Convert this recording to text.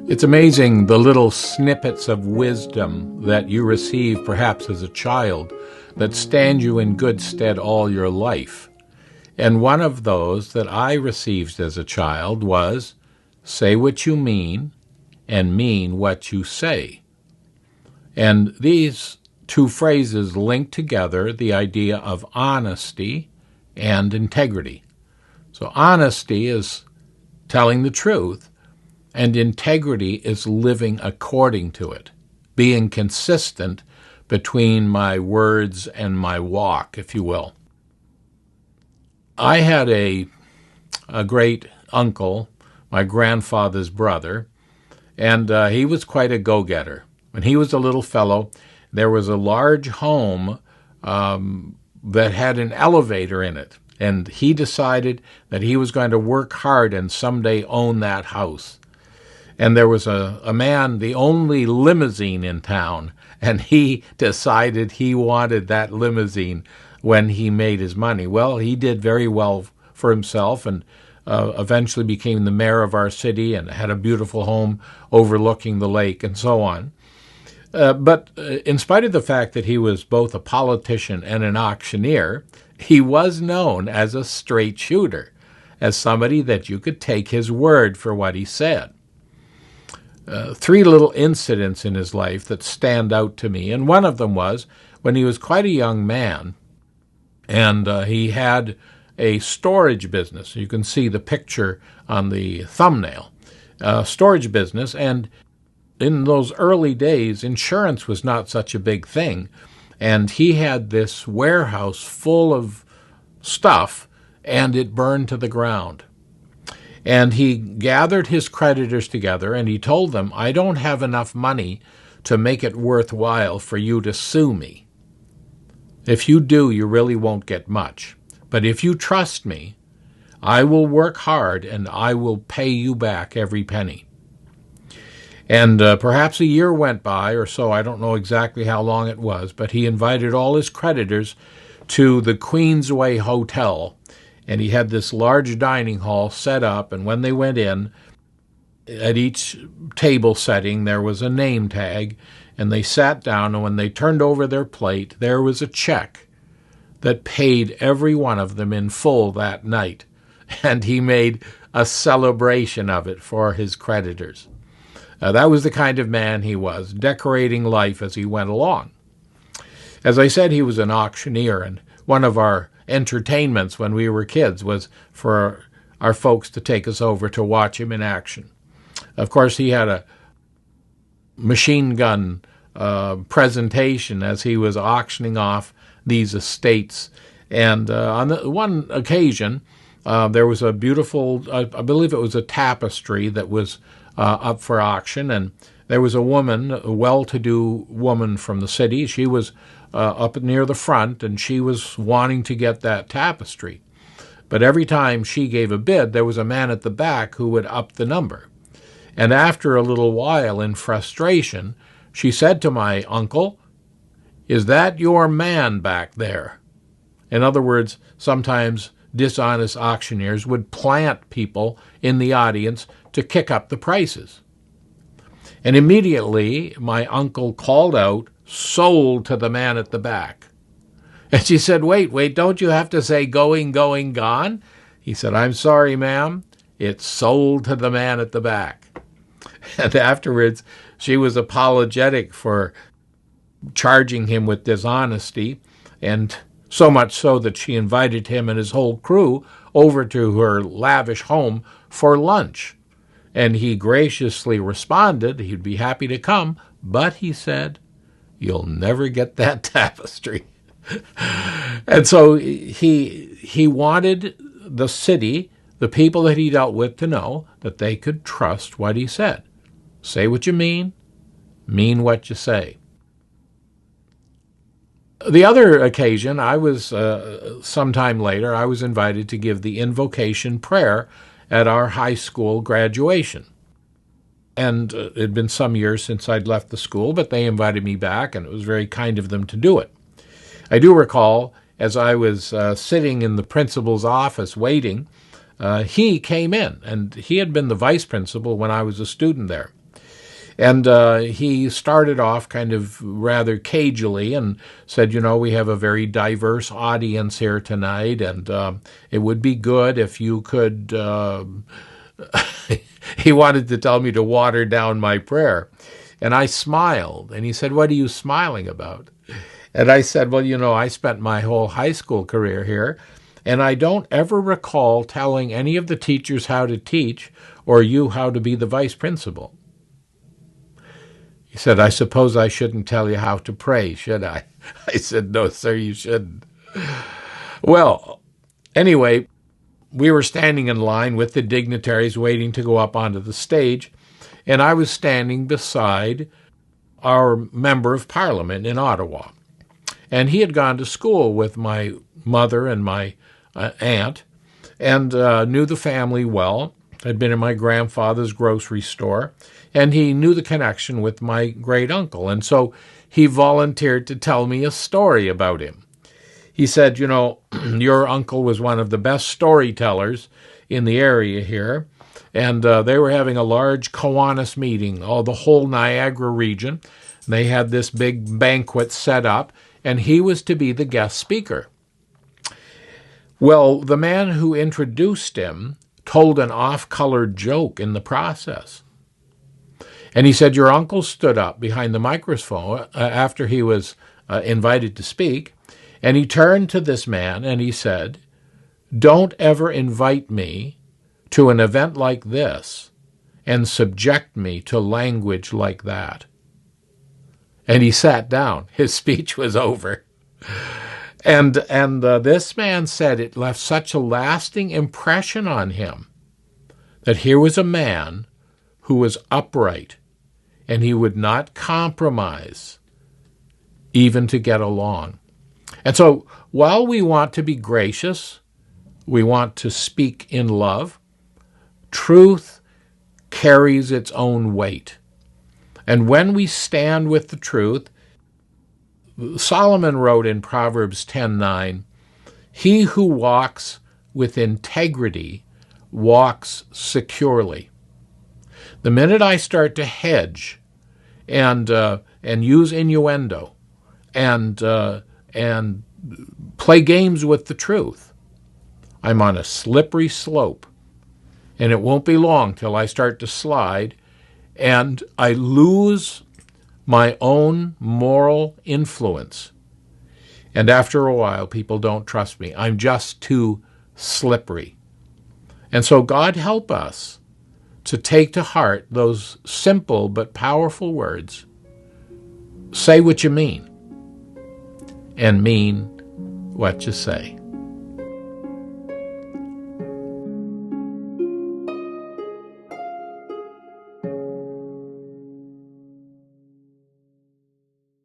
It's amazing the little snippets of wisdom that you receive perhaps as a child that stand you in good stead all your life. And one of those that I received as a child was, say what you mean and mean what you say. And these two phrases link together the idea of honesty and integrity. So honesty is telling the truth, and integrity is living according to it, being consistent between my words and my walk, if you will. I had a great uncle, my grandfather's brother, and he was quite a go-getter. When he was a little fellow, there was a large home that had an elevator in it, and he decided that he was going to work hard and someday own that house. And there was a man, the only limousine in town, and he decided he wanted that limousine when he made his money. Well, he did very well for himself and eventually became the mayor of our city and had a beautiful home overlooking the lake and so on. But in spite of the fact that he was both a politician and an auctioneer, he was known as a straight shooter, as somebody that you could take his word for what he said. Three little incidents in his life that stand out to me, and one of them was when he was quite a young man, and he had a storage business. You can see the picture on the thumbnail. Storage business, and in those early days, insurance was not such a big thing, and he had this warehouse full of stuff, and it burned to the ground. And he gathered his creditors together, and he told them, I don't have enough money to make it worthwhile for you to sue me. If you do, you really won't get much. But if you trust me, I will work hard, and I will pay you back every penny. And perhaps a year went by or so, I don't know exactly how long it was, but he invited all his creditors to the Queensway Hotel, and he had this large dining hall set up, and when they went in, at each table setting there was a name tag, and they sat down, and when they turned over their plate, there was a check that paid every one of them in full that night, and he made a celebration of it for his creditors. That was the kind of man he was, decorating life as he went along. As I said, he was an auctioneer, and one of our entertainments when we were kids was for our folks to take us over to watch him in action. Of course, he had a machine gun presentation as he was auctioning off these estates. And on one occasion, there was a beautiful, I believe it was a tapestry that was up for auction, and there was a woman, a well-to-do woman from the city. She was up near the front, and she was wanting to get that tapestry. But every time she gave a bid, there was a man at the back who would up the number. And after a little while, in frustration, she said to my uncle, "Is that your man back there?" In other words, sometimes dishonest auctioneers would plant people in the audience to kick up the prices. And immediately my uncle called out, "Sold to the man at the back." And she said, wait, don't you have to say going, gone? He said, "I'm sorry, ma'am, it's sold to the man at the back." And afterwards, she was apologetic for charging him with dishonesty, and so much so that she invited him and his whole crew over to her lavish home for lunch. And he graciously responded he'd be happy to come, but he said, "You'll never get that tapestry." And so he wanted the city, the people that he dealt with, to know that they could trust what he said. Say what you mean what you say. The other occasion, I was, sometime later, I was invited to give the invocation prayer at our high school graduation. And it had been some years since I'd left the school, but they invited me back, and it was very kind of them to do it. I do recall, as I was sitting in the principal's office waiting, he came in, and he had been the vice principal when I was a student there. And he started off kind of rather cagily and said, we have a very diverse audience here tonight, and it would be good if you could, he wanted to tell me to water down my prayer. And I smiled, and he said, "What are you smiling about?" And I said, "Well, I spent my whole high school career here, and I don't ever recall telling any of the teachers how to teach or you how to be the vice principal." He said, "I suppose I shouldn't tell you how to pray, should I?" I said, "No, sir, you shouldn't." Well, anyway, we were standing in line with the dignitaries waiting to go up onto the stage, and I was standing beside our member of parliament in Ottawa. And he had gone to school with my mother and my aunt, and knew the family well, had been in my grandfather's grocery store, and he knew the connection with my great uncle. And so he volunteered to tell me a story about him. He said, "Your uncle was one of the best storytellers in the area here, and they were having a large Kiwanis meeting, the whole Niagara region. They had this big banquet set up, and he was to be the guest speaker. Well, the man who introduced him told an off-colored joke in the process. And he said, your uncle stood up behind the microphone after he was invited to speak, and he turned to this man and he said, 'Don't ever invite me to an event like this and subject me to language like that.' And he sat down. His speech was over. And this man said it left such a lasting impression on him that here was a man who was upright, and he would not compromise even to get along. And so while we want to be gracious, we want to speak in love, truth carries its own weight. And when we stand with the truth, Solomon wrote in Proverbs 10:9, "He who walks with integrity walks securely." The minute I start to hedge and use innuendo and play games with the truth, I'm on a slippery slope, and it won't be long till I start to slide, and I lose my own moral influence. And after a while, people don't trust me. I'm just too slippery. And so God help us to take to heart those simple but powerful words. Say what you mean, and mean what you say.